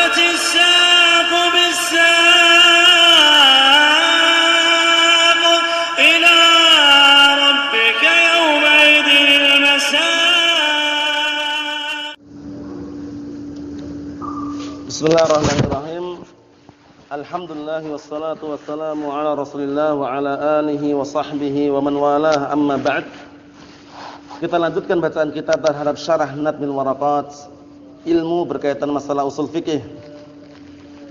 والتفت الساق بالساق إلى ربك يومئذ المساق. Bismillahirrahmanirrahim. Alhamdulillah wassalatu wassalamu ala Rasulillah wa ala alihi wa sahbihi wa man walah, amma ba'd. Kita lanjutkan bacaan kita terhadap syarah Nadmil Waraqat, ilmu berkaitan masalah usul fikih,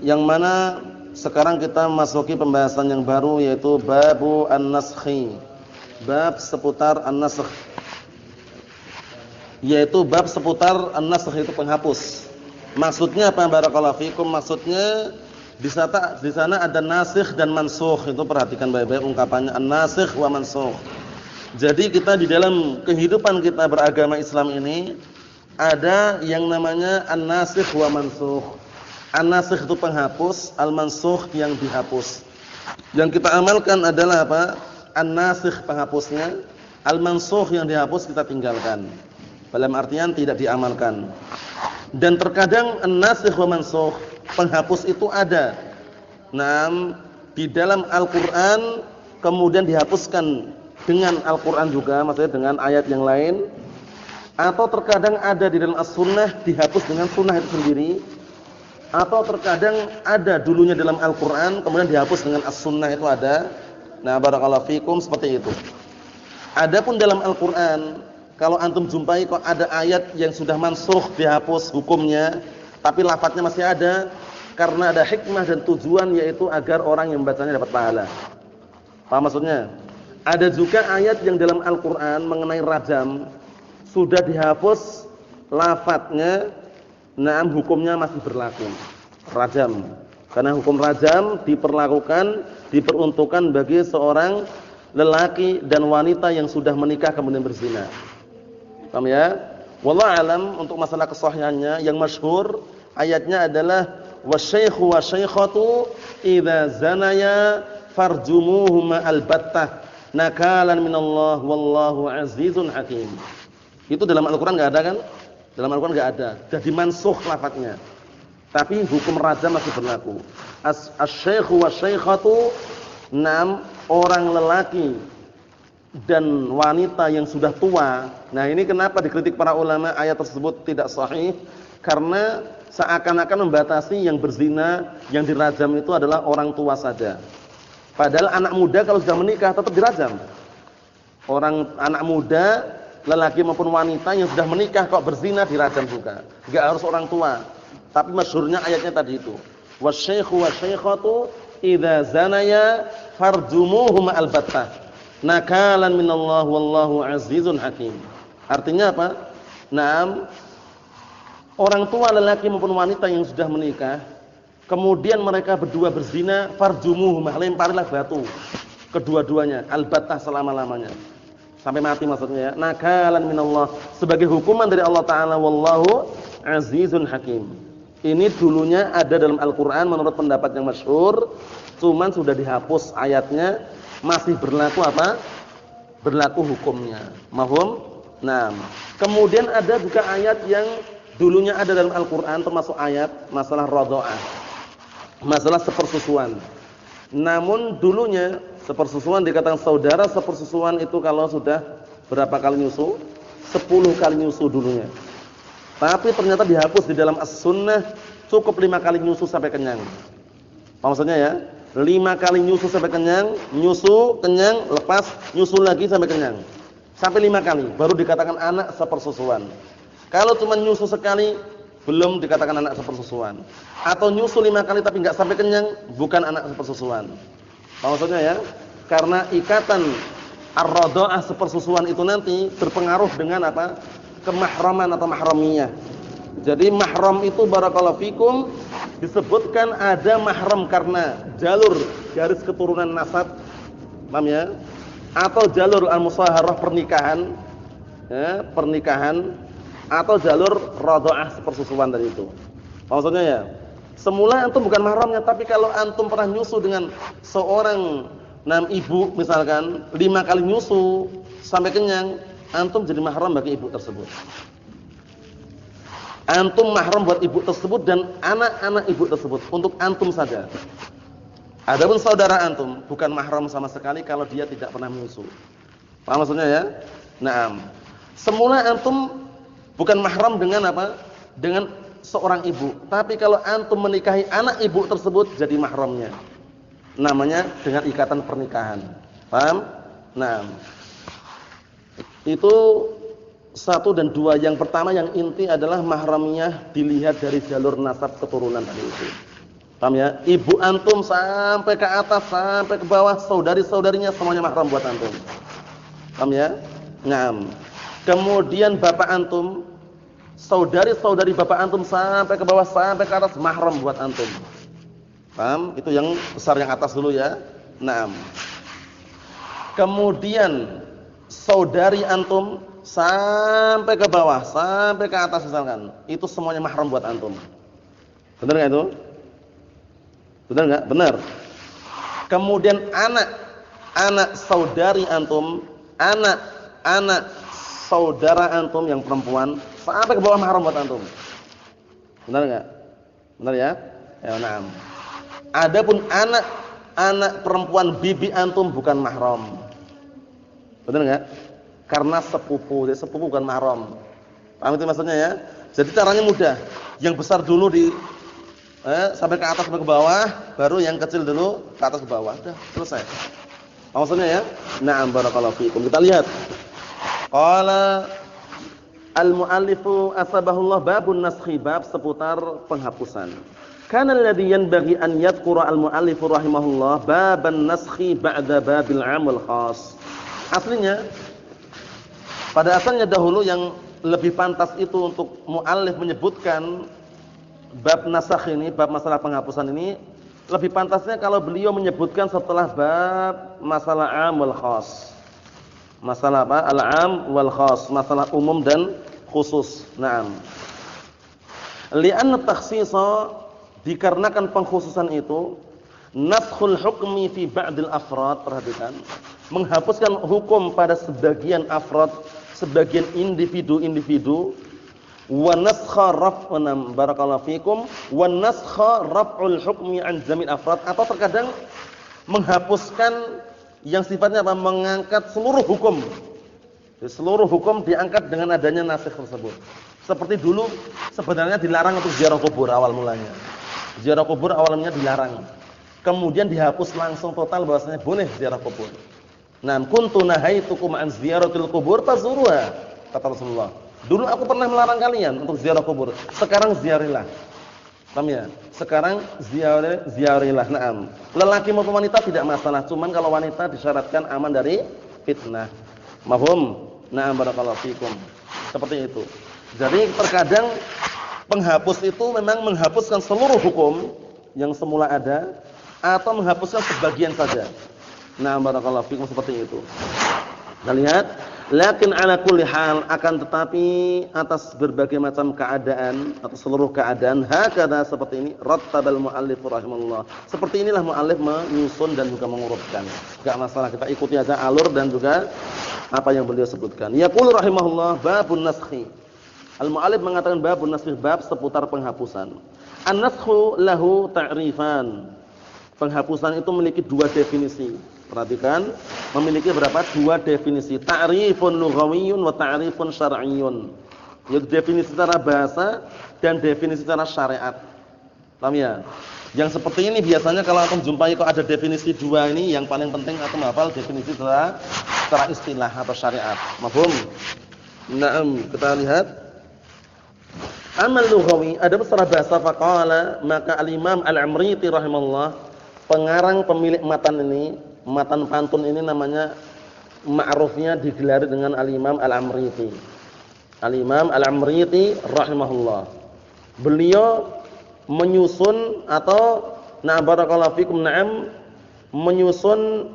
yang mana sekarang kita masuki pembahasan yang baru, yaitu babu an-naskhi, bab seputar an-naskh, yaitu bab seputar an-naskh, itu penghapus. Maksudnya apa? Barakallahu fikum. Maksudnya di sana ada nasikh dan mansukh. Itu perhatikan baik-baik ungkapannya, an-nasikh wa mansukh. Jadi kita di dalam kehidupan kita beragama Islam ini ada yang namanya an-nasikh wa mansukh. An-nasikh itu penghapus, al-mansukh yang dihapus. Yang kita amalkan adalah apa? An-nasikh penghapusnya, al-mansukh yang dihapus kita tinggalkan. Dalam artian tidak diamalkan. Dan terkadang an-nasikh wa mansukh, penghapus itu ada di dalam Al-Qur'an, kemudian dihapuskan dengan Al-Qur'an juga, maksudnya dengan ayat yang lain, atau terkadang ada di dalam As-Sunnah dihapus dengan sunnah itu sendiri, atau terkadang ada dulunya dalam Al-Qur'an kemudian dihapus dengan As-Sunnah, itu ada. Nah, barakallahu fikum, seperti itu. Adapun dalam Al-Qur'an, kalau antum jumpai kok ada ayat yang sudah mansukh dihapus hukumnya, tapi lafadznya masih ada, karena ada hikmah dan tujuan, yaitu agar orang yang membacanya dapat pahala. Paham maksudnya? Ada juga ayat yang dalam Al-Qur'an mengenai rajam sudah dihapus lafadznya, hukumnya masih berlaku. Rajam. Karena hukum rajam diperuntukkan bagi seorang lelaki dan wanita yang sudah menikah kemudian berzina. Paham ya? Wallahu alam. Untuk masalah kesahihannya yang masyhur ayatnya adalah wasyaikhu wasyaikhatu idza zanaya farjumuhuma albattah nakalan minallah wallahu azizun hakim. Itu dalam Al-Qur'an enggak ada kan? Dalam Al-Qur'an enggak ada. Jadi mansukh lafadznya. Tapi hukum rajam masih berlaku. Asyaikhu wasyaikhatu, orang lelaki dan wanita yang sudah tua. Nah, ini kenapa dikritik para ulama ayat tersebut tidak sahih? Karena seakan-akan membatasi yang berzina, yang dirajam itu adalah orang tua saja. Padahal anak muda kalau sudah menikah tetap dirajam. Anak muda, lelaki maupun wanita yang sudah menikah kok berzina dirajam juga. Enggak harus orang tua. Tapi masyhurnya ayatnya tadi itu. Wasyaikhu wasyaikhatu idza zanaya farjumuhuma albattah nakalan minallah wallahu azizun hakim. Artinya apa? Orang tua lelaki maupun wanita yang sudah menikah, kemudian mereka berdua berzina, farjumuhuma, lemparilah batu kedua-duanya, albattah, selama-lamanya, sampai mati maksudnya ya. Nakalan minallah, sebagai hukuman dari Allah Ta'ala, wallahu azizun hakim. Ini dulunya ada dalam Al-Qur'an menurut pendapat yang masyhur, cuman sudah dihapus ayatnya, masih berlaku apa? Berlaku hukumnya. Mahum? Nah, kemudian ada juga ayat yang dulunya ada dalam Al-Qur'an, termasuk ayat masalah radha'ah, masalah sepersusuan. Namun dulunya sepersusuan dikatakan saudara sepersusuan itu kalau sudah berapa kali nyusu? 10 kali nyusu dulunya. Tapi ternyata dihapus di dalam As-Sunnah, cukup 5 kali nyusu sampai kenyang. Apa maksudnya ya? 5 kali nyusu sampai kenyang, nyusu, kenyang, lepas, nyusu lagi sampai kenyang. Sampai 5 kali baru dikatakan anak sepersusuan. Kalau cuma nyusu sekali belum dikatakan anak sepersusuan. Atau nyusu 5 kali tapi enggak sampai kenyang, bukan anak sepersusuan. Apa maksudnya ya? Karena ikatan ar-radha'ah sepersusuan itu nanti berpengaruh dengan apa? Kemahraman atau mahramiyah. Jadi mahram itu barakallahu fikum disebutkan ada mahram karena jalur garis keturunan nasab, paham ya? Atau jalur al-musaharah pernikahan, ya, pernikahan, atau jalur radha'ah sepersusuan tadi itu. Maksudnya ya, semula antum bukan mahramnya, tapi kalau antum pernah nyusu dengan seorang ibu misalkan 5 kali nyusu sampai kenyang, antum jadi mahram bagi ibu tersebut. Antum mahram buat ibu tersebut dan anak-anak ibu tersebut, untuk antum saja. Adapun saudara antum bukan mahram sama sekali kalau dia tidak pernah menyusu. Paham maksudnya ya? Naam. Semula antum bukan mahram dengan apa? Dengan seorang ibu. Tapi kalau antum menikahi anak ibu tersebut jadi mahramnya. Namanya dengan ikatan pernikahan. Paham? Naam. Itu 1 dan 2. Yang pertama yang inti adalah mahramnya dilihat dari jalur nasab keturunan tadi itu. Paham ya? Ibu antum sampai ke atas sampai ke bawah, saudari-saudarinya semuanya mahram buat antum. Paham ya? Naam. Kemudian bapak antum, saudari-saudari bapak antum sampai ke bawah sampai ke atas mahram buat antum. Paham? Itu yang besar yang atas dulu ya. Naam. Kemudian saudari antum sampai ke bawah, sampai ke atas misalkan. Itu semuanya mahram buat antum. Benar enggak itu? Benar enggak? Benar. Kemudian anak saudari antum, anak saudara antum yang perempuan sampai ke bawah mahram buat antum. Benar enggak? Benar ya? Ya, na'am. Adapun anak perempuan bibi antum bukan mahram. Benar enggak? Karena sepupu, jadi sepupu bukan mahram. Paham itu maksudnya ya? Jadi caranya mudah. Yang besar dulu sampai ke atas sampai ke bawah, baru yang kecil dulu ke atas ke bawah. Udah, selesai. Paham maksudnya ya? Na'am, barakallahu fiikum. Kita lihat. Qala al-muallifu asbahullah babun naskhi, bab seputar penghapusan. Kana alladhi yanbaghi an yadhkura al-muallifu rahimahullah baban naskhi ba'da babil 'amul khas. Aslinya pada asalnya dahulu yang lebih pantas itu untuk muallif menyebutkan bab nasakh ini, bab masalah penghapusan ini, lebih pantasnya kalau beliau menyebutkan setelah bab masalah 'am wal khas. Masalah apa? Al-'am wal khas, masalah umum dan khusus. Naam. Li'anna takhsisa, dikarenakan pengkhususan itu, naskhul hukmi fi ba'dil afrad, perhatikan, menghapuskan hukum pada sebagian afrad, sebagian individu-individu, wa naskha raf'un, barakallahu fikum, wa naskha raf'ul hukmi an jamil afrad, atau terkadang menghapuskan yang sifatnya apa? Mengangkat seluruh hukum. Jadi seluruh hukum diangkat dengan adanya nasikh tersebut. Seperti dulu sebenarnya dilarang untuk ziarah kubur awal mulanya. Ziarah kubur awalnya dilarang. Kemudian dihapus langsung total bahwasanya boleh ziarah kubur. Nah, kuntu nahaitukum an ziyaratil kubur fazuruha, kata Rasulullah. Dulu aku pernah melarang kalian untuk ziarah kubur. Sekarang ziarilah. Paham ya? Sekarang ziarilah. Naam. Lelaki maupun wanita tidak masalah, cuman kalau wanita disyaratkan aman dari fitnah. Mafhum? Naam, barakallahu fikum. Seperti itu. Jadi terkadang penghapus itu memang menghapuskan seluruh hukum yang semula ada atau menghapuskan sebagian saja. Naam, barakallahu fikum, seperti itu. Kita lihat, lakin ala kulli hal, akan tetapi atas berbagai macam keadaan atau seluruh keadaan, hakadha, seperti ini, rattabal muallif rahimahullah. Seperti inilah muallif menyusun dan juga mengurutkan. Enggak masalah, kita ikuti aja alur dan juga apa yang beliau sebutkan. Yaqulu rahimahullah babun naskhi. Al-muallif mengatakan babun naskhi, bab seputar penghapusan. An-naskhu lahu ta'rifan. Penghapusan itu memiliki 2 definisi. Perhatikan, memiliki berapa? 2 definisi. Ta'rifun lughawiyyun wa ta'rifun syar'iyyun. Yaitu definisi secara bahasa dan definisi secara syariat. Paham ya? Yang seperti ini biasanya kalau antum jumpai kok ada definisi 2 ini, yang paling penting antum hafal definisi secara istilah atau syariat. Mafhum? Naam, kita lihat. Amal lughawi, ada secara bahasa, faqala, maka al-Imam Al-Amriti rahimahullah, pengarang pemilik matan ini, matan pantun ini namanya ma'rufnya digelari dengan Al-Imam Al-Amriti. Al-Imam Al-Amriti rahimahullah. Beliau menyusun atau barakallahu fikum, na'am, menyusun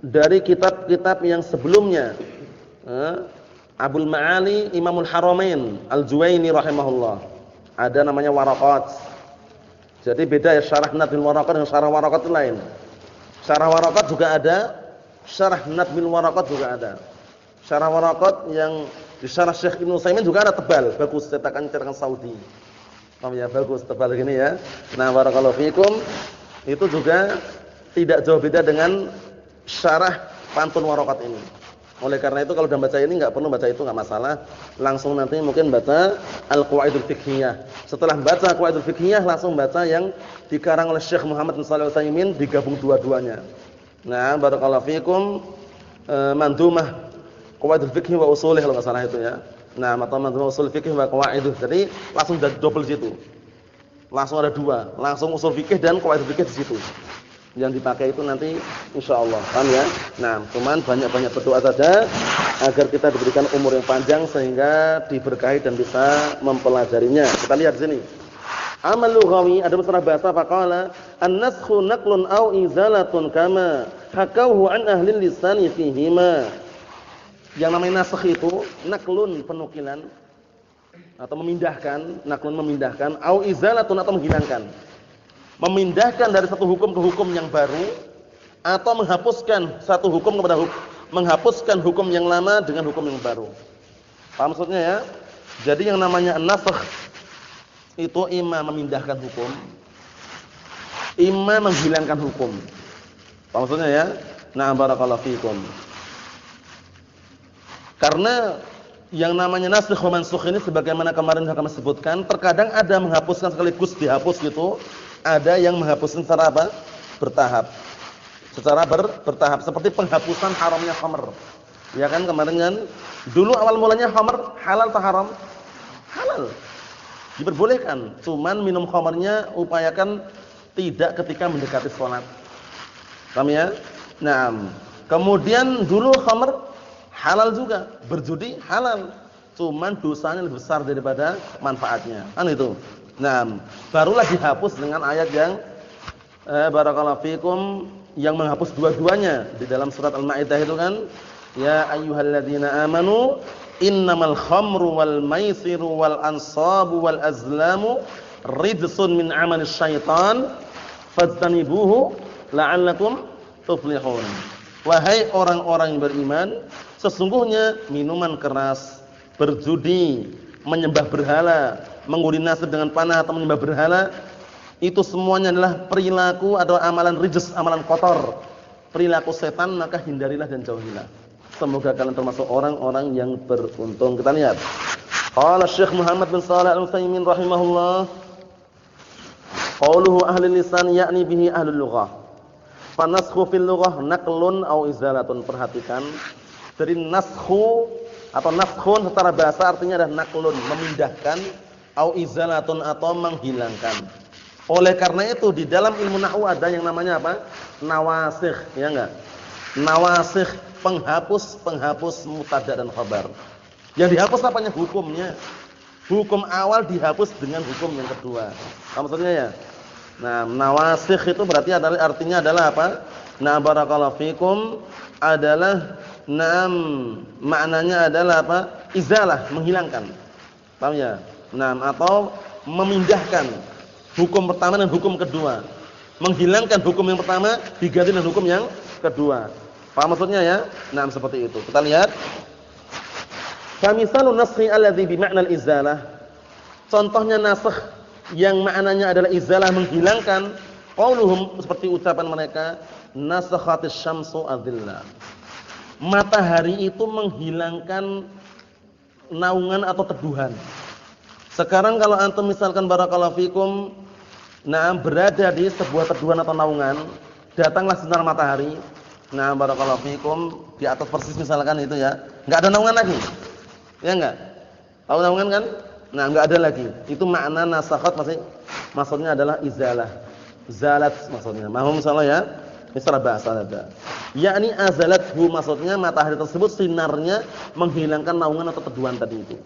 dari kitab-kitab yang sebelumnya. Abul Ma'ali Imamul Haramain Al-Juwaini rahimahullah. Ada namanya Waraqat. Jadi beda ya syarah Nadmil Waraqat dengan syarah Waraqat itu lain. Syarah Waraqat juga ada, syarah Nadmil Waraqat juga ada. Syarah Waraqat yang Di syarah Syekh Ibnu Utsaimin juga ada tebal, bagus cetakan Saudi. Paham ya, bagus tebal gini ya. Nah, barakallahu fikum. Itu juga tidak jauh beda dengan syarah Pantun Waraqat ini. Oleh karena itu kalau sudah baca ini enggak perlu baca itu, enggak masalah. Langsung nanti mungkin baca Al-Qawaidul Fiqhiyah. Setelah baca Qawaidul Fiqhiyah langsung baca yang dikarang oleh Syekh Muhammad bin Shalih Al-Utsaimin, digabung dua-duanya. Nah, barakallahu fikum, mandumah Qawaidul Fiqh wa Ushulih kalau enggak salah itu ya. Nah, atau mandumah Ushul Fiqh wa Qawaiduh. Jadi langsung double situ. Langsung ada dua, langsung usul fikih dan qawaidul fikih di situ. Yang dipakai itu nanti insyaallah, paham ya? Nah, cuman banyak-banyak berdoa saja agar kita diberikan umur yang panjang sehingga diberkahi dan bisa mempelajarinya. Kita lihat di sini. Amal lughawi, ada masalah bahasa faqala an-naskhu naqlun aw izalatun kama hakauhu an ahli lisani fihima. Yang namanya nasakh itu naqlun penukilan atau memindahkan, naklun memindahkan, au izalatun atau menghilangkan. Memindahkan dari satu hukum ke hukum yang baru atau menghapuskan satu hukum kepada menghapuskan hukum yang lama dengan hukum yang baru. Paham maksudnya ya? Jadi yang namanya an-nasakh itu imma memindahkan hukum, imma menghilangkan hukum. Paham maksudnya ya? Nah, barakallahu fikum. Karena yang namanya nasikh wa mansukh ini sebagaimana kemarin kami sebutkan, terkadang ada menghapuskan sekaligus dihapus gitu, ada yang menghapuskan secara apa? Bertahap. Secara bertahap seperti penghapusan haramnya khamr. Ya kan kemarin kan dulu awal mulanya khamr halal atau haram? Halal. Diperbolehkan, cuman minum khamrnya upayakan tidak ketika mendekati salat. Paham ya? Nah, kemudian dulu khamr halal juga, berjudi halal. Cuman dosanya lebih besar daripada manfaatnya. Kan itu. Nah, barulah dihapus dengan ayat yang barakallahu fikum yang menghapus dua-duanya di dalam surat Al-Maidah itu kan, ya ayyuhalladzina amanu innamal khamru wal maisiru wal ansabu wal azlamu rijsun min 'amalis syaitan fajtanibuhu la'allakum tuflihun. Wahai orang-orang yang beriman, sesungguhnya minuman keras, berjudi, menyembah berhala, mengundi nasib dengan panah atau menyembah berhala, itu semuanya adalah perilaku atau amalan rijs, amalan kotor, perilaku setan, maka hindarilah dan jauhilah. Semoga kalian termasuk orang-orang yang beruntung. Kita lihat. Qala Syekh Muhammad bin Shalih Al-Utsaimin rahimahullah, qauluhu ahli lisan yakni bihi ahli lughah. Fanaskhu fil lughah naqlun aw izalatun. Perhatikan. Dari naskhu atau naskhun secara bahasa artinya adalah naqlun, memindahkan, au izalatun atau menghilangkan. Oleh karena itu di dalam ilmu nahwu ada yang namanya apa? Nawasikh, ya enggak? Nawasikh, penghapus mubtada dan khabar. Yang dihapus apanya? Hukumnya. Hukum awal dihapus dengan hukum yang kedua. Apa maksudnya ya? Nah, nawasikh itu berarti artinya adalah apa? Na barakallahu fikum adalah maknanya adalah apa? Izalah, menghilangkan. Paham ya? Atau memindahkan hukum pertama dan hukum kedua. Menghilangkan hukum yang pertama diganti dengan hukum yang kedua. Paham maksudnya ya? Seperti itu. Kita lihat. Famisalun naskhi alladhi bima'na al-izalah. Contohnya nasakh yang maknanya adalah izalah, menghilangkan. Qauluhum, seperti ucapan mereka, nasakhatis syamsu adillah. Matahari itu menghilangkan naungan atau teduhan. Sekarang kalau antum misalkan barakallahu fikum, berada di sebuah teduhan atau naungan, datanglah sinar matahari. Barakallahu fikum, di atas persis misalkan itu ya, enggak ada naungan lagi. Ya enggak? Tahu naungan kan? Enggak ada lagi. Itu makna nasakhat maksudnya adalah izalah. Zalat maksudnya. Mahum insyaallah ya. Istilah bahasa ada. Yakni azalathu, maksudnya matahari tersebut sinarnya menghilangkan naungan atau teduhan tadi itu.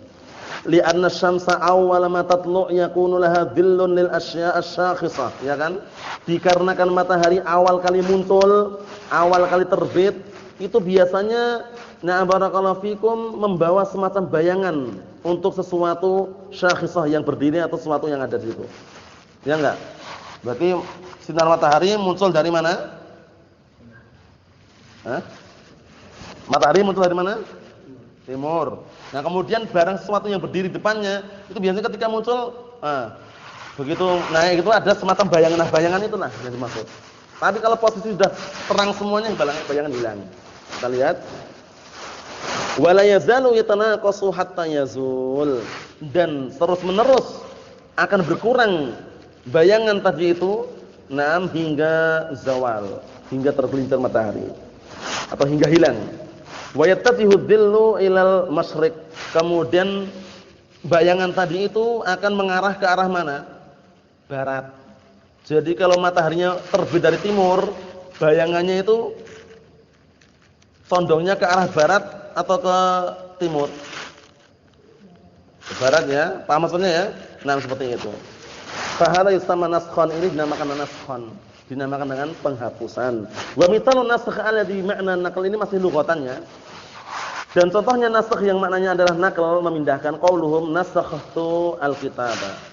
Li'anna syamsa awwala ma tatlu' yakunu laha dhillun lil asya' asy-syakhisah, ya kan? Dikarenakan matahari awal kali muncul, awal kali terbit, itu biasanya barakallahu fikum membawa semacam bayangan untuk sesuatu syakhisah yang berdiri atau sesuatu yang ada di situ. Ya enggak? Berarti sinar matahari muncul dari mana? Matahari muncul dari mana? timur. Nah, kemudian barang sesuatu yang berdiri depannya itu biasanya ketika muncul begitu naik itu ada semacam bayangan. Nah, bayangan itulah yang dimaksud. Tapi kalau posisi sudah terang semuanya, bayangan hilang. Kita lihat. Wala yazalu yatanaqasu hatta yazul, dan terus-menerus akan berkurang bayangan tadi itu hingga zawal, hingga tergelincir matahari atau hingga hilang. Wa yattatihu dhillu ilal masyriq, kemudian bayangan tadi itu akan mengarah ke arah mana? Barat. Jadi kalau mataharinya terbit dari timur, bayangannya itu condongnya ke arah barat atau ke timur? Ke barat ya, paham maksudnya ya? Nah, seperti itu. Fahada yusama naskhan, ini dinamakan naskhan, dinamakan dengan penghapusan. Wa mithalun nasakh alladhi ma'na naql, ini masih lughatannya. Dan contohnya nasakh yang maknanya adalah naql, memindahkan, qauluhum nasakhtu alkitaba.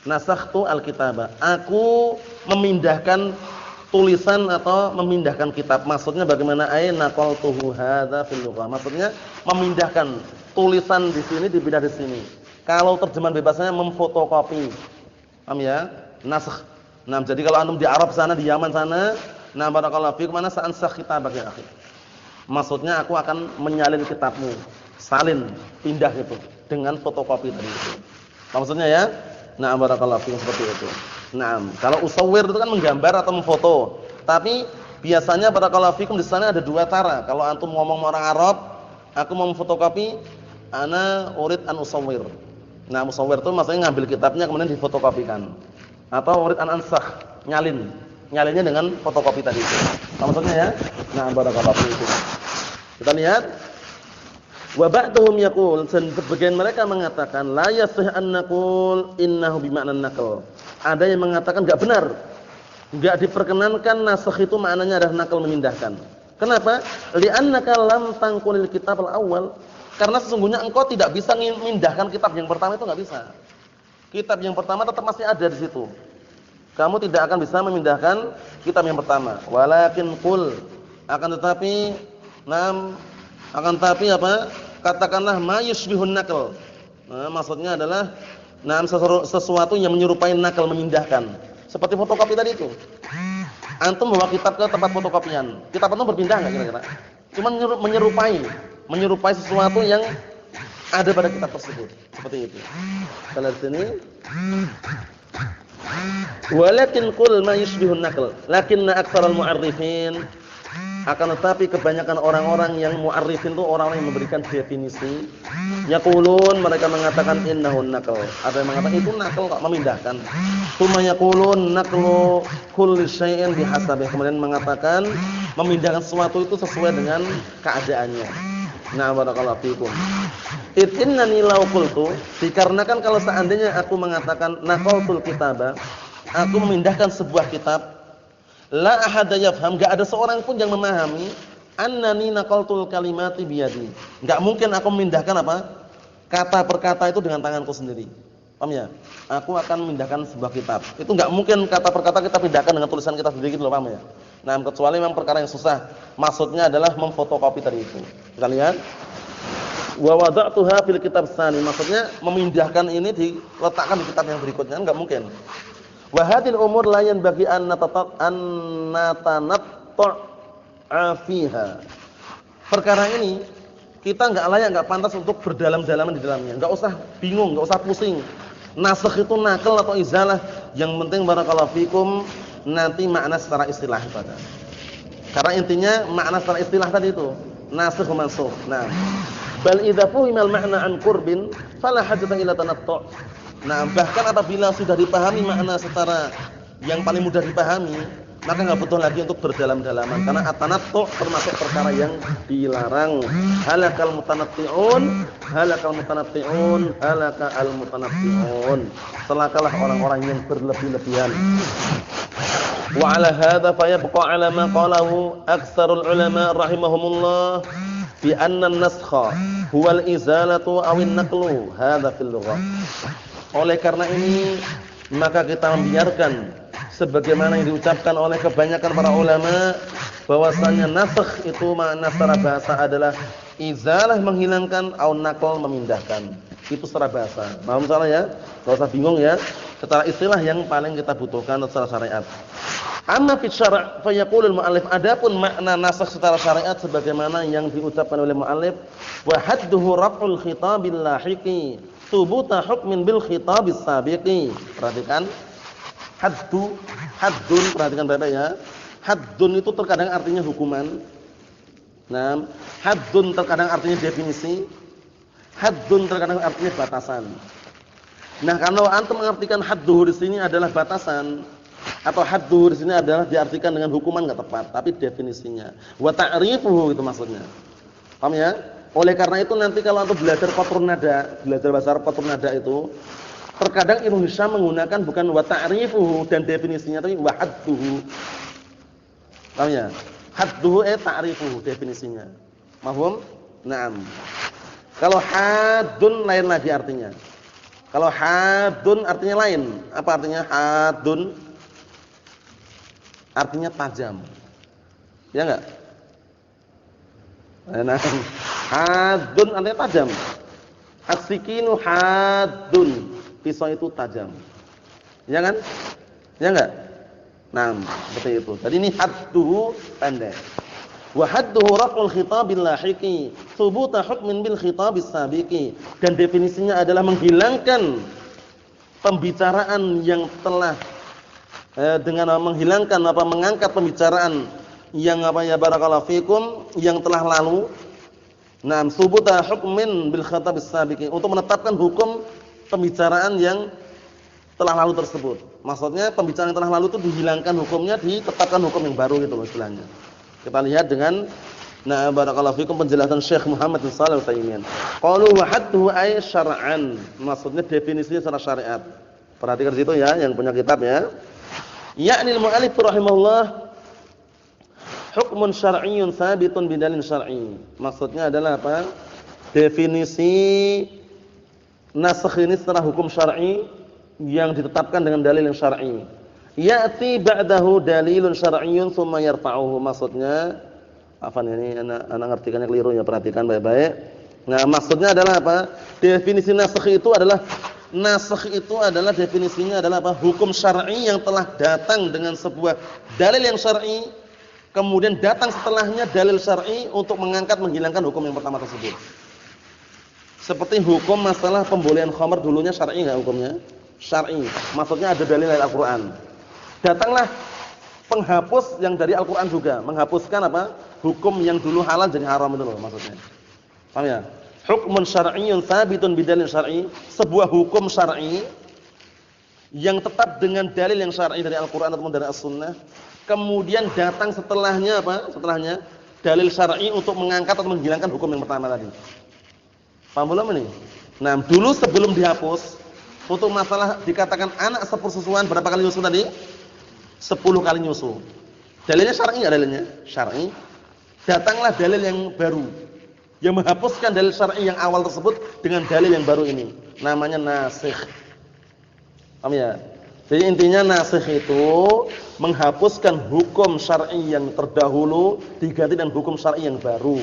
Nasakhtu alkitaba, aku memindahkan tulisan atau memindahkan kitab. Maksudnya bagaimana? Ay naqaltuhu hadza fil lughah. Maksudnya memindahkan tulisan di sini dipindah di sini. Kalau terjemahan bebasnya memfotokopi. Paham ya? Nasakh. Nah, jadi kalau antum di Arab sana, di Yaman sana, nah barakallahu fiikum, mana sa'ansakh kitabak ya akhi. Maksudnya aku akan menyalin kitabmu. Salin, pindah gitu dengan fotokopi tadi itu. Maksudnya ya? Nah, barakallahu fiikum, seperti itu. Nah, kalau usawwir itu kan menggambar atau memfoto. Tapi biasanya barakallahu fiikum di sana ada dua cara. Kalau antum ngomong sama orang Arab, aku mau memfotokopi, ana urid an usawwir. Nah, musawwir itu maksudnya ngambil kitabnya kemudian difotokopikan. Atau urid an ansakh, nyalin. Nyalinnya dengan fotokopi tadi itu. Maksudnya ya? Nah, barakallahu fiikum. Kita lihat. Wa ba'dhum yaqul, sebagian mereka mengatakan la yasih an naqul innahu bi ma'nan naql. Ada yang mengatakan enggak benar. Enggak diperkenankan nasakh itu maknanya adalah naql, memindahkan. Kenapa? Li'annaka lam tanqulil kitab al-awwal. Karena sesungguhnya engkau tidak bisa memindahkan kitab yang pertama, itu enggak bisa. Kitab yang pertama tetap masih ada di situ. Kamu tidak akan bisa memindahkan kitab yang pertama. Walakin qul, akan tetapi apa? Katakanlah ma yushbihun naql. Nah, maksudnya adalah sesuatu yang menyerupai naql, memindahkan. Seperti fotokopi tadi itu. Antum bawa kitab ke tempat fotokopian. Kitab itu berpindah enggak kira-kira? Cuma menyerupai sesuatu yang ada pada kitab tersebut. Seperti itu. Kalau di sini walakin qul ma yushbihun naql, lakinna aktsaral mu'arrifin, akan tetapi kebanyakan orang-orang yang mu'arrifin itu orang-orang yang memberikan definisi. Yaqulun, mereka mengatakan innahu naql. Ada yang mengatakan itu naql kok, memindahkan. Tsumma yaqulun naqlu kulli syai'in bihasabihi, kemudian mengatakan memindahkan sesuatu itu sesuai dengan keadaannya. Nah, barakallahu fikum. Innani law qultu, dikarenakan kalau seandainya aku mengatakan naqaltul kitaba, aku memindahkan sebuah kitab, la ahada yafham, enggak ada seorang pun yang memahami annani naqaltul kalimati biyadi. Enggak mungkin aku memindahkan apa? Kata per kata itu dengan tanganku sendiri. Paham ya? Aku akan memindahkan sebuah kitab. Itu enggak mungkin kata per kata kita pindahkan dengan tulisan kita sendiri gitu loh, paham ya? Nah, kecuali memang perkara yang susah. Maksudnya adalah memfotokopi tadi itu. Kita lihat. Wa wada'tuha fil kitab tsani, maksudnya memindahkan ini diletakkan di kitab yang berikutnya, enggak mungkin. Wa hadhil umur la yanbaghi an natanatta fiha. Perkara ini kita enggak layak, enggak pantas untuk berdalam-dalaman di dalamnya. Enggak usah bingung, enggak usah pusing. Nasakh itu naql atau izalah, yang penting barakallahu fikum nanti makna secara istilah pada. Karena intinya makna secara istilah tadi itu nasakh mansukh. Nah, bal idza fuhimal ma'na an qurbin fala hajata ila tanattu'. Nah, bahkan apabila sudah dipahami makna secara yang paling mudah dipahami, maka enggak butuh lagi untuk berdalam-dalaman, karena at-tanattu' termasuk perkara yang dilarang. Halakal mutanatti'un, halakal mutanatti'un, halakal mutanatti'un. Celakalah orang-orang yang berlebih-lebihan. Wa 'ala hadza fa yabqa 'ala ma qalahu aktsarul ulama rahimahumullah bi anna an-naskha huwa al-izalatu aw an-naqlu hadza fil lughah. Oleh karena ini maka kita membiarkan sebagaimana yang diucapkan oleh kebanyakan para ulama bahwasanya nasakh itu makna secara bahasa adalah Izalah menghilangkan, au naql memindahkan. Itu secara bahasa. Paham salah ya? Enggak usah bingung ya. Secara istilah yang paling kita butuhkan secara syariat. Amma fi syara' fa yaqulul mu'allif, adapun makna nasakh secara syariat sebagaimana yang diucapkan oleh mu'allif, wa hadduhu raf'ul khitabil lahiqi thubuta hukmin bil khitabis sabiqi. Perhatikan. Haddun, perhatikan Bapak ya. Haddun itu terkadang artinya hukuman. Nah, haddun terkadang artinya definisi, haddun terkadang artinya batasan. Nah, kalau antum mengartikan hadduhu di sini adalah batasan, atau hadduhu di sini adalah diartikan dengan hukuman enggak tepat, tapi definisinya. Wa ta'rifuhu itu maksudnya. Paham ya? Oleh karena itu nanti kalau antum belajar qatrun nada, belajar bahasa Arab qatrun nada itu, terkadang Ibnu Hisham menggunakan bukan wa ta'rifuhu dan definisinya, tapi wa hadduhu. Paham ya? Hadduhu ta'rifuhu definisinya. Mahfum? Naam. Kalau haddun lain lagi artinya. Kalau haddun artinya lain. Apa artinya haddun? Artinya tajam. Ya enggak? Nah, haddun artinya tajam. As-sikinu haddun. Pisau itu tajam. Ya kan? Ya enggak? Nah, seperti itu. Jadi ini hadduhu pendek. Wa hadduhu raf'ul khitabil lahiqi, thubuta hukmin bil khitabis sabiqi. Dan definisinya adalah menghilangkan pembicaraan yang telah dengan menghilangkan mengangkat pembicaraan yang barakallahu fikum yang telah lalu. Nah, thubuta hukmin bil khitabis sabiqi, untuk menetapkan hukum pembicaraan yang telah lalu tersebut. Maksudnya pembicaraan yang telah lalu itu dihilangkan hukumnya, ditetapkan hukum yang baru gitu loh istilahnya. Kita lihat dengan barakallahu fikum penjelasan Syekh Muhammad bin Shalih Al-Utsaimin. Qalu wa hadduhu ay syar'an. Maksudnya definisinya secara syariat. Perhatikan di situ ya yang punya kitab ya. Ya'ni al-mu'allif rahimahullah hukmun syar'iyyun tsabitun bidalil syar'i. Maksudnya adalah apa? Definisi nasakh ini secara hukum syar'i yang ditetapkan dengan dalil yang syar'i. Ya'ti ba'dahu dalilun syar'iyyun tsumma yarfa'uhu. Maksudnya ini anak ngartikannya keliru ya, perhatikan baik-baik. Nah, maksudnya adalah apa? Definisi nasakh itu adalah definisinya adalah apa? Hukum syar'i yang telah datang dengan sebuah dalil yang syar'i, kemudian datang setelahnya dalil syar'i untuk mengangkat menghilangkan hukum yang pertama tersebut. Seperti hukum masalah pembolehan khamar dulunya syar'i enggak hukumnya? Syar'i. Maksudnya ada dalil dari Al-Qur'an. Datanglah penghapus yang dari Al-Qur'an juga, menghapuskan apa? Hukum yang dulu halal jadi haram itu loh maksudnya. Paham ya? Hukmun syar'iyyun tsabitun bidalil syar'i, sebuah hukum syar'i yang tetap dengan dalil yang syar'i dari Al-Qur'an atau dari As-Sunnah, kemudian datang setelahnya apa? Setelahnya dalil syar'i untuk mengangkat atau menghilangkan hukum yang pertama tadi. Paham belum ini? Nah, dulu sebelum dihapus, untuk masalah dikatakan anak sepersusuan berapa kali nyusu tadi? 10 kali nyusu. Dalilnya syar'i enggak dalilnya? Syar'i. Datanglah dalil yang baru yang menghapuskan dalil syar'i yang awal tersebut dengan dalil yang baru ini. Namanya nasikh. Paham ya? Jadi intinya nasikh itu menghapuskan hukum syar'i yang terdahulu diganti dengan hukum syar'i yang baru.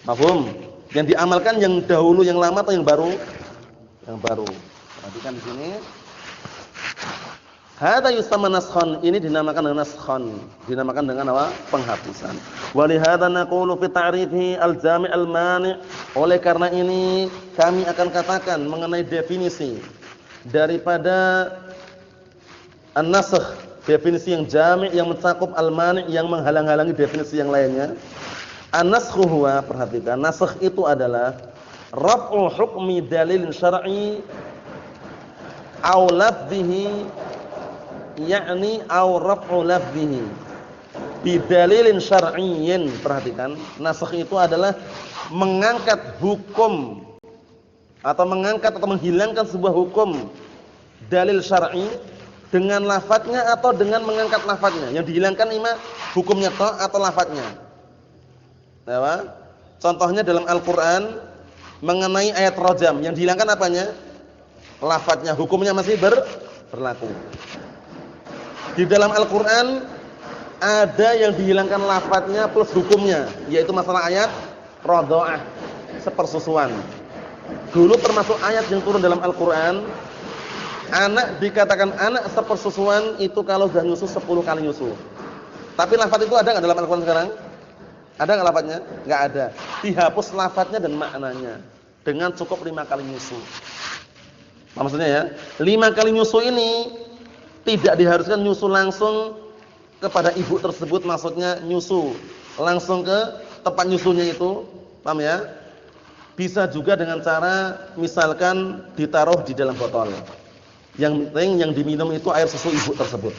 Paham? Yang diamalkan yang dahulu yang lama atau yang baru? Yang baru. Perhatikan di sini. Hadza yusamma naskhan, ini dinamakan dengan naskhan, dinamakan dengan apa? Penghapusan. Wa li hadza naqulu fi ta'rifi al-jami' al-mani'. Oleh karena ini kami akan katakan mengenai definisi daripada an-nasakh, definisi yang jami' yang mencakup al-mani' yang menghalang-halangi definisi yang lainnya. An-naskhu huwa, perhatikan, nasakh itu adalah raf'u hukmi dalil syar'i aw lafzihi, yakni aw raf'u lafzihi bidalilin syar'iyyin. Perhatikan, nasakh itu adalah mengangkat hukum atau mengangkat atau menghilangkan sebuah hukum dalil syar'i dengan lafadznya atau dengan mengangkat lafadznya. Yang dihilangkan ima hukumnya atau lafadznya. Nah, contohnya dalam Al-Qur'an mengenai ayat rajam, yang dihilangkan apanya? Lafadznya, hukumnya masih berlaku. Di dalam Al-Qur'an ada yang dihilangkan lafadznya plus hukumnya, yaitu masalah ayat radha'ah. sepersusuan. Dulu termasuk ayat yang turun dalam Al-Qur'an, anak dikatakan anak sepersusuan itu kalau sudah nyusu 10 kali nyusu. Tapi lafaz itu ada enggak dalam Al-Qur'an sekarang? Ada enggak lafaznya? Enggak ada. Dihapus lafaznya dan maknanya dengan cukup 5 kali nyusu. Apa maksudnya ya? 5 kali nyusu ini tidak diharuskan nyusu langsung kepada ibu tersebut, maksudnya nyusu langsung ke tempat nyusunya itu. Paham ya? Bisa juga dengan cara misalkan ditaruh di dalam botol. Yang penting yang diminum itu air susu ibu tersebut.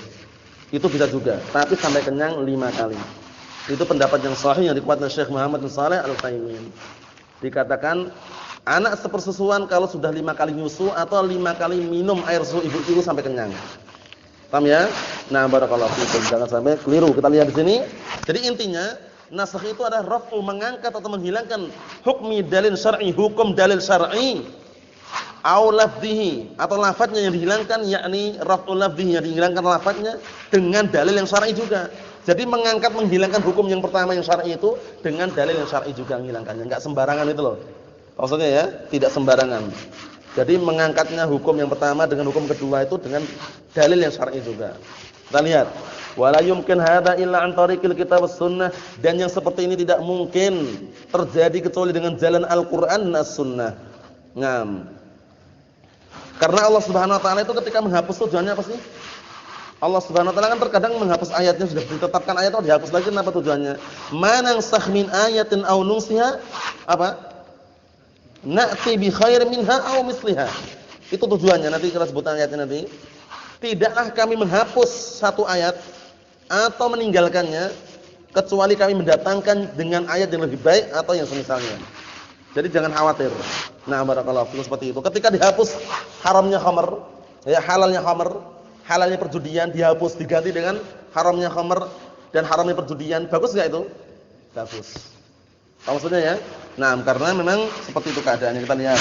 Itu bisa juga, tapi sampai kenyang 5 kali. Itu pendapat yang sahih yang dikuatkan Syekh Muhammad bin Shalih Al-Utsaimin. Dikatakan anak sepersusuan kalau sudah 5 kali nyusu atau 5 kali minum air susu ibu itu sampai kenyang. Paham ya? Nah, barakallahu fiikum. Jangan sampai keliru. Kita lihat di sini. Jadi intinya, nasakh itu adalah raf'u, mengangkat atau menghilangkan hukmi dalil syar'i, hukum dalil syar'i, au lafdhihi, atau lafadznya yang dihilangkan, yakni raf'u lafdhihi, yang dihilangkan lafadznya dengan dalil yang syar'i juga. Jadi mengangkat, menghilangkan hukum yang pertama yang syar'i itu dengan dalil yang syar'i juga menghilangkannya. Enggak sembarangan itu loh. Maksudnya ya, tidak sembarangan. Jadi mengangkatnya hukum yang pertama dengan hukum kedua itu dengan dalil yang syar'i juga. Kita lihat, wala yumkin hadza illa an tariqil kitab was sunnah, dan yang seperti ini tidak mungkin terjadi kecuali dengan jalan Al-Qur'an dan As-Sunnah. Ngam. Karena Allah Subhanahu wa taala itu ketika menghapus tujuannya apa sih? Allah Subhanahu wa taala kan terkadang menghapus ayatnya, sudah ditetapkan ayat itu dihapus lagi, apa tujuannya? Manansakh min ayatin aw nunsiha apa? Na'ti bi khairin minha aw misliha. Itu tujuannya, nanti kita sebutkan ayatnya nanti. Tidaklah kami menghapus satu ayat atau meninggalkannya kecuali kami mendatangkan dengan ayat yang lebih baik atau yang semisalnya. Jadi jangan khawatir. Nah, barakallahu fikum, seperti itu. Ketika dihapus haramnya khamr, ya halalnya khamr, halalnya perjudian dihapus diganti dengan haramnya khamr dan haramnya perjudian, bagus enggak itu? Bagus. Apa maksudnya ya? Nah, karena memang seperti itu keadaannya. Kita lihat.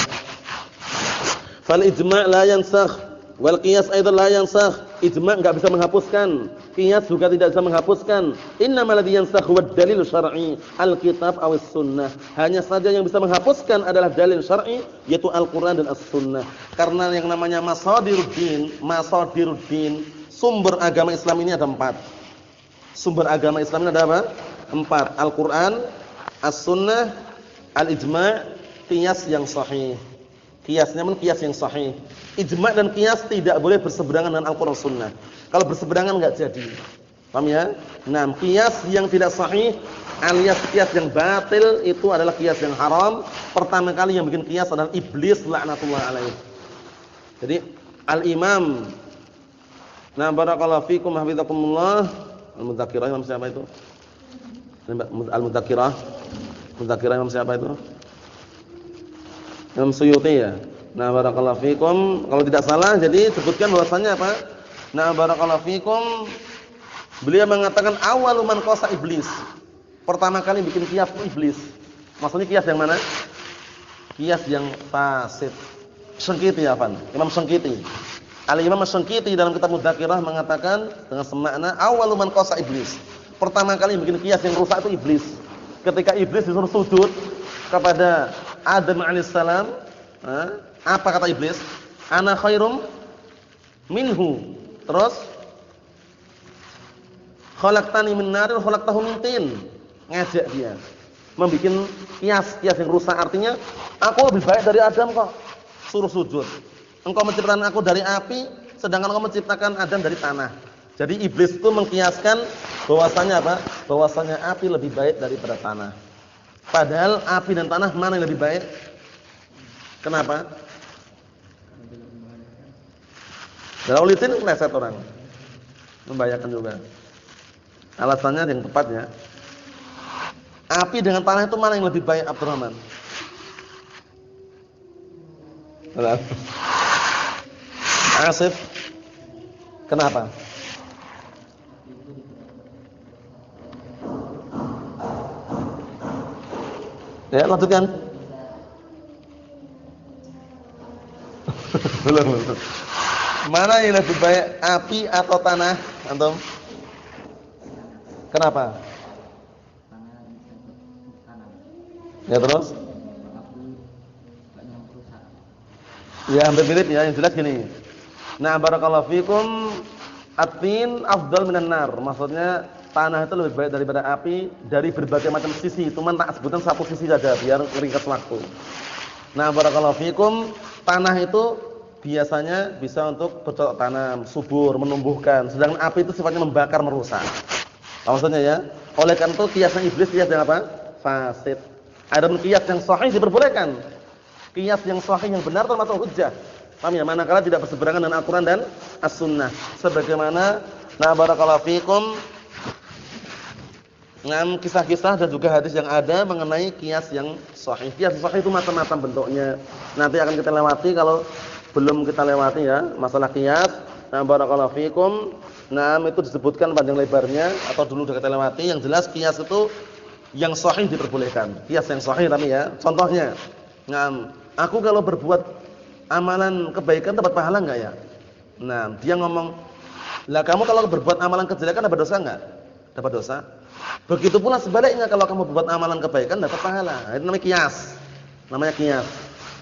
Fal ijma' la yansakh wal qiyas aidan la yansakh. Ijma' enggak bisa menghapuskan, qiyas juga tidak bisa menghapuskan. Innamal ladzi yansakh huwa dalil syar'i, al-kitab aw as-sunnah. Hanya saja yang bisa menghapuskan adalah dalil syar'i, yaitu Al-Qur'an dan As-Sunnah. Karena yang namanya masadiruddin, sumber agama Islam ini ada 4. Sumber agama Islam ini ada apa? 4. Al-Qur'an, As-Sunnah, Al-Ijma', qiyas yang sahih. Qiyasnya pun qiyas yang sahih. Ijma' dan qiyas tidak boleh berseberangan dengan Al-Qur'an Sunnah. Kalau berseberangan enggak jadi. Paham ya? Nah, qiyas yang tidak sahih alias qiyas yang batil itu adalah qiyas yang haram. Pertama kali yang bikin qiyas adalah iblis laknatullah alaih. Jadi Al-Imam, nah barakallahu fikum hafizakumullah, Al-Mudzakirah Imam siapa itu? Al-Mudzakirah. Mudzakirah Imam siapa itu? Imam Suyuti ya. Nah, barakallahu fikum, kalau tidak salah jadi sebutkan bahwasannya apa? Nah, barakallahu fikum, beliau mengatakan awwalu man qasa iblis. Pertama kali bikin qiyas itu iblis. Maksudnya qiyas yang mana? Qiyas yang fasid. Syangkiti ya, Fan. Imam Syangkiti. Al-Imam Syangkiti dalam kitab Mudzakirah mengatakan dengan semakna awwalu man qasa iblis. Pertama kali bikin qiyas yang rusak itu iblis. Ketika iblis disuruh sujud kepada Adam alaihissalam, apa kata iblis? Ana khairum minhu. Terus khalaqtani min narin khalaqtahu min tin. Ngajak dia membikin qiyas yang rusak, artinya aku lebih baik dari Adam kok. Suruh sujud. Engkau menciptakan aku dari api, sedangkan engkau menciptakan Adam dari tanah. Jadi iblis itu mengkiaskan bahwasanya apa? Bahwasanya api lebih baik daripada tanah. Padahal api dan tanah mana yang lebih baik? Kenapa? Kalau litin meleset orang. Membahayakan juga. Alasannya yang tepat ya. Api dengan tanah itu mana yang lebih baik, Abdurrahman? Asif. Kenapa? Ya, lanjutkan. Belum. Mana yang lebih baik, api atau tanah, antum? Kenapa? Ya terus? Ya, hampir mirip ya, yang jelas gini. Nah, barakallahu fikum, at-tin afdal minan nar. Maksudnya tanah itu lebih baik daripada api dari berbagai macam sisi. Cuman tak sebutkan satu sisi saja biar ringkas waktu. Nah, barakallahu fikum, tanah itu biasanya bisa untuk bercocok tanam, subur, menumbuhkan. Sedangkan api itu sifatnya membakar, merusak. Maksudnya ya. Oleh karena itu kiasnya iblis kias yang apa? Fasid. Adapun kias yang sahih diperbolehkan. Kias yang sahih yang benar termasuk hujjah. Paham ya? Manakala tidak berseberangan dengan Al-Qur'an dan As-Sunnah. Sebagaimana barakallahu fikum, kisah-kisah dan juga hadis yang ada mengenai kias yang sahih. Kias sahih itu macam-macam bentuknya. Nanti akan kita lewati kalau belum kita lewati ya, masalah kias. Barakallahu fikum. Itu disebutkan panjang lebarnya atau dulu sudah kita lewati. Yang jelas kias itu yang sahih diperbolehkan. Kias yang sahih tapi ya. Contohnya, aku kalau berbuat amalan kebaikan dapat pahala enggak ya? Nah, dia ngomong, "Lah kamu kalau berbuat amalan kejelekan dapat dosa enggak?" Dapat dosa. Begitu pula sebaliknya kalau kamu berbuat amalan kebaikan dapat pahala. Nah, itu namanya kias. Namanya kias.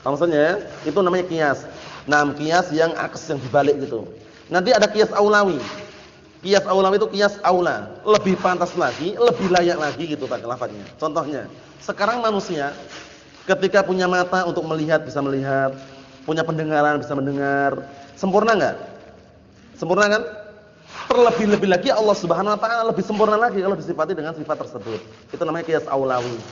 Maksudnya ya, itu namanya kias. Kias yang aks yang dibalik gitu. Nanti ada kias aulawi. Kias aulawi itu kias aula, lebih pantas lagi, lebih layak lagi gitu Pak lafadznya. Contohnya, sekarang manusia ketika punya mata untuk melihat bisa melihat, punya pendengaran bisa mendengar, sempurna enggak? Sempurna kan? Terlebih-lebih lagi Allah Subhanahu wa taala lebih sempurna lagi kalau disifati dengan sifat tersebut. Itu namanya qiyas aulawi.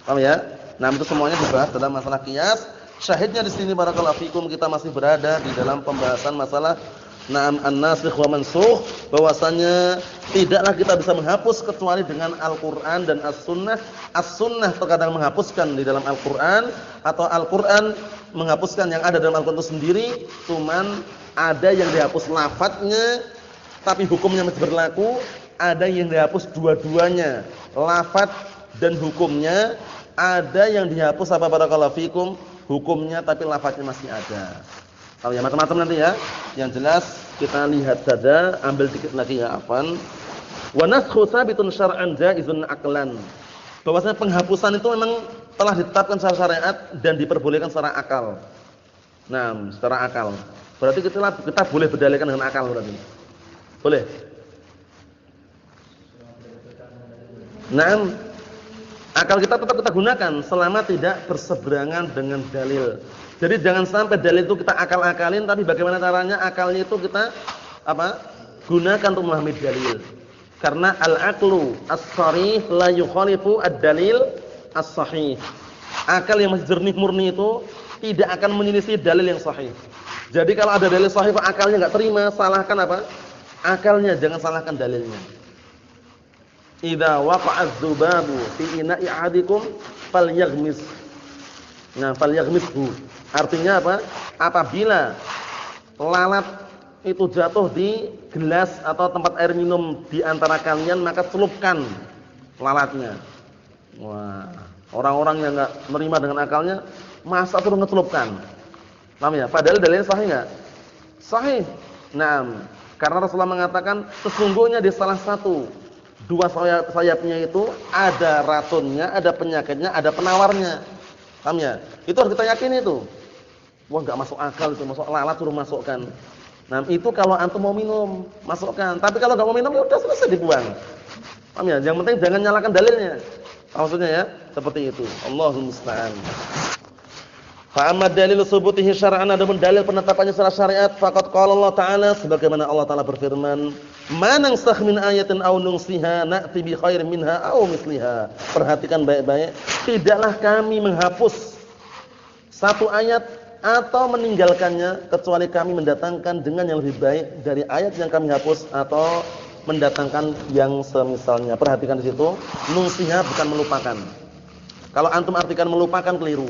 Paham ya? Itu semuanya dibahas dalam masalah qiyas. Syahidnya di sini barakallahu fikum kita masih berada di dalam pembahasan masalah an-nasikh wa mansukh, bahwasanya tidaklah kita bisa menghapus kecuali dengan Al-Qur'an dan As-Sunnah. As-Sunnah terkadang menghapuskan di dalam Al-Qur'an atau Al-Qur'an menghapuskan yang ada dalam Al-Qur'an itu sendiri, cuman ada yang dihapus lafadznya tapi hukumnya masih berlaku, ada yang dihapus dua-duanya, lafadz dan hukumnya, ada yang dihapus apa barakallahu fikum, hukumnya tapi lafadznya masih ada. Tahu ya macam-macam nanti ya. Yang jelas kita lihat saja, ambil dikit lagi ya afan. Wa naskhu sabitun syar'an jaizun aqlan. Bahwasanya penghapusan itu memang telah ditetapkan secara syariat dan diperbolehkan secara akal. Secara akal. Berarti kita boleh berdalilkan dengan akal berarti. Boleh. Akal kita tetap kita gunakan selama tidak berseberangan dengan dalil. Jadi jangan sampai dalil itu kita akal-akalin, tapi bagaimana caranya akalnya itu kita gunakan untuk memahami dalil. Karena al-aqlu as-sharih la yukhalifu ad-dalil as-sahih. Akal yang masih jernih murni itu tidak akan menyelisih dalil yang sahih. Jadi kalau ada dalil sahih akalnya enggak terima, salahkan akalnya, jangan salahkan dalilnya. Idza waqa'a adz-dzubabu fi ina'i ahadikum falyaghmis. Falyaghmishu. Artinya apa? Apabila lalat itu jatuh di gelas atau tempat air minum di antara kalian, maka celupkan lalatnya. Wah, orang-orang yang enggak menerima dengan akalnya, masa suruh ngecelupkan? Paham ya? Padahal dalilnya sahih enggak? Sahih. Karena Rasulullah mengatakan sesungguhnya di salah satu dua sayapnya itu ada racunnya, ada penyakitnya, ada penawarnya. Paham ya? Itu harus kita yakini itu. Wah, enggak masuk akal itu, masuk lalat suruh masukkan. Itu kalau antum mau minum, masukkan. Tapi kalau enggak mau minum ya udah selesai dibuang. Paham ya? Yang penting jangan nyalakan dalilnya. Maksudnya ya, seperti itu. Allahul musta'an. Fa amma dalilu subutihi syar'an, adapun dalil penetapannya secara syariat, faqad qala Allah Ta'ala, sebagaimana Allah Ta'ala berfirman, "Man nansakh min ayatin aw nunsiha na'ti bi khairin minha aw misliha." Perhatikan baik-baik, tidaklah kami menghapus satu ayat atau meninggalkannya kecuali kami mendatangkan dengan yang lebih baik dari ayat yang kami hapus atau mendatangkan yang semisalnya. Perhatikan di situ, nunsiha bukan melupakan. Kalau antum artikan melupakan keliru.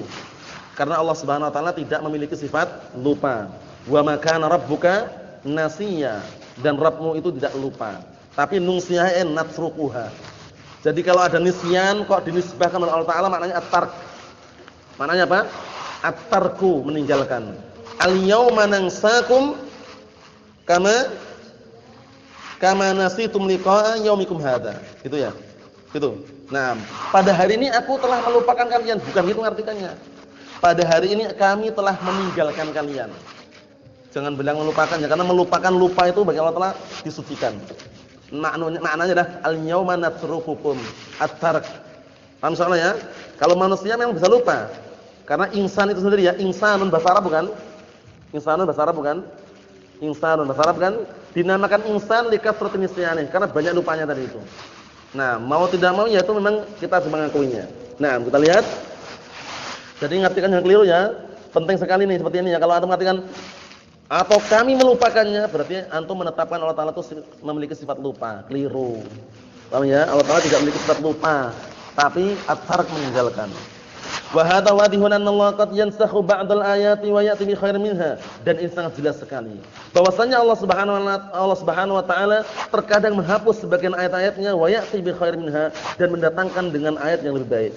Karena Allah Subhanahu wa taala tidak memiliki sifat lupa. Wa ma kana rabbuka nasiya, dan Rabbmu itu tidak lupa. Tapi nunsiha natrukuha. Jadi kalau ada nisyan kok dinisbahkan oleh Allah Taala, maknanya at-tark. Maknanya apa? At-tarku, meninggalkan. Al-yauma nansakum kama nasitum liqa'a yaumikum hadza. Gitu ya. Gitu. Pada hari ini aku telah melupakan kalian, bukan gitu artikannya. pada hari ini kami telah meninggalkan kalian. Jangan bilang melupakan ya, karena melupakan lupa itu bagi Allah Taala disucikan. Maknanya adalah al-yauma natrukukum at-tark. Paham soalnya ya? Kalau manusia memang bisa lupa. Karena insan itu sendiri ya, insanun bahasa Arab bukan? Insanun bahasa Arab bukan? Insanun bahasa Arab kan dinamakan insan likasratin nisyani karena banyak lupanya tadi itu. Nah, mau tidak mau ya itu memang kita harus mengakuinya. Nah, kita lihat. Jadi ngartikan yang keliru ya. Penting sekali nih seperti ini ya. Kalau antum ngartikan atau kami melupakannya, berarti antum menetapkan Allah Taala itu memiliki sifat lupa. Keliru. Paham ya? Allah Taala tidak memiliki sifat lupa, tapi at-tark meninggalkan. Wa hadza wadihun anna Allah qad yansakhu ba'dal ayati wa ya'ti bi khairin minha. Dan ini sangat jelas sekali bahwasanya Allah Subhanahu wa taala terkadang menghapus sebagian ayat-ayatnya wa ya'ti bi khairin minha dan mendatangkan dengan ayat yang lebih baik.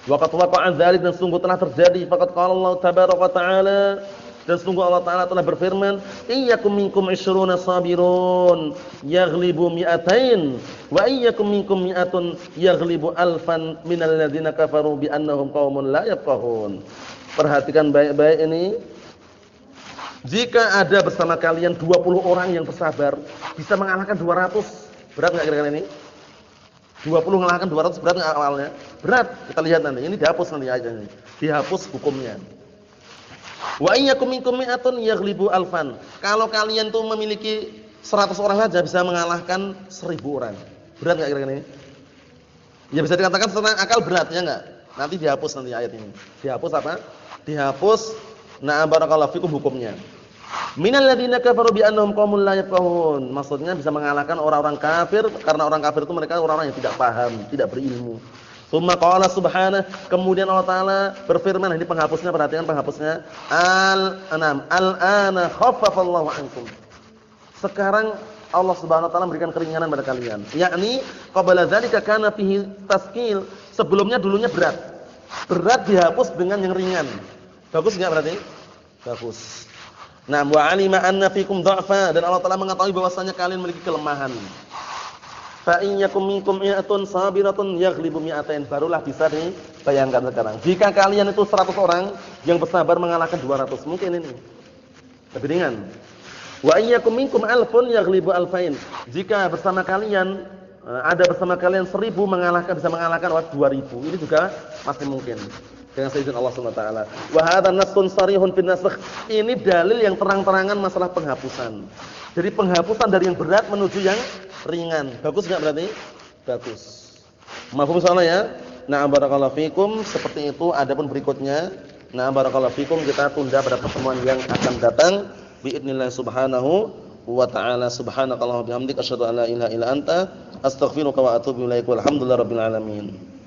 Wa qad waqa'a dzalik dan sungguh telah terjadi faqad qala Allah tabaraka wa taala dan sungguh Allah Ta'ala telah berfirman iyyakum minkum 'ishruna sabirun yaghlibu mi'atain wa iyyakum minkum mi'atun yaghlibu alfan minal ladzina kafaru bi annahum qaumun la yafqahun. Perhatikan baik-baik ini. Jika ada bersama kalian 20 orang yang bersabar bisa mengalahkan 200. Berat enggak kira-kira ini? 20 mengalahkan 200 berat enggak awalnya? Berat. Kita lihat nanti. Ini dihapus nanti ayatnya. Dihapus hukumnya. Wa iyyakum minkum mi'atun yaghlibu alfan. Kalau kalian tuh memiliki 100 orang saja bisa mengalahkan 1000 orang. Berat enggak kira-kira ini? Ya bisa dikatakan secara akal berat ya enggak? Nanti dihapus nanti ayat ini. Dihapus apa? Dihapus na'am barakallahu fikum hukumnya. Minal ladzina kafaru bi annahum qaumun la yafqahun. Maksudnya bisa mengalahkan orang-orang kafir karena orang kafir itu mereka orang-orang yang tidak paham, tidak berilmu. Tsumma qala subhanahu, kemudian Allah Taala berfirman, ini penghapusnya, perhatikan penghapusnya. Al-ana khaffafallahu ankum. Sekarang Allah Subhanahu wa taala memberikan keringanan pada kalian. Yakni qabla dzalika kana fihi taskil. Sebelumnya dulunya berat. Berat dihapus dengan yang ringan. Bagus enggak berarti? Bagus. Nah, wa alima anna fikum dha'fa dan Allah Taala mengetahui bahwasanya kalian memiliki kelemahan. Fa in yakum minkum mi'atun sabiratun yaghlibu mi'atain. Barulah bisa dibayangkan sekarang. Jika kalian itu 100 orang yang bersabar mengalahkan 200, mungkin ini lebih ringan. Wa in yakum minkum alfun yaghlibu alfain. Jika bersama kalian ada bersama kalian 1000 bisa mengalahkan 2000. Ini juga masih mungkin. Dengan seizin Allah Subhanahu wa taala. Wa hadza nassun sarihun fin nasakh. Ini dalil yang terang-terangan masalah penghapusan. Jadi penghapusan dari yang berat menuju yang ringan. Bagus enggak berarti? Bagus. Mafhum soalnya ya? Na'am barakallahu fikum. Seperti itu adapun berikutnya. Na'am barakallahu fikum kita tunda pada pertemuan yang akan datang biidznillah subhanahu wa ta'ala. Subhanakallahumma bihamdika asyhadu an la ilaha illa anta astaghfiruka wa atubu ilaik. Walhamdulillahirabbil alamin.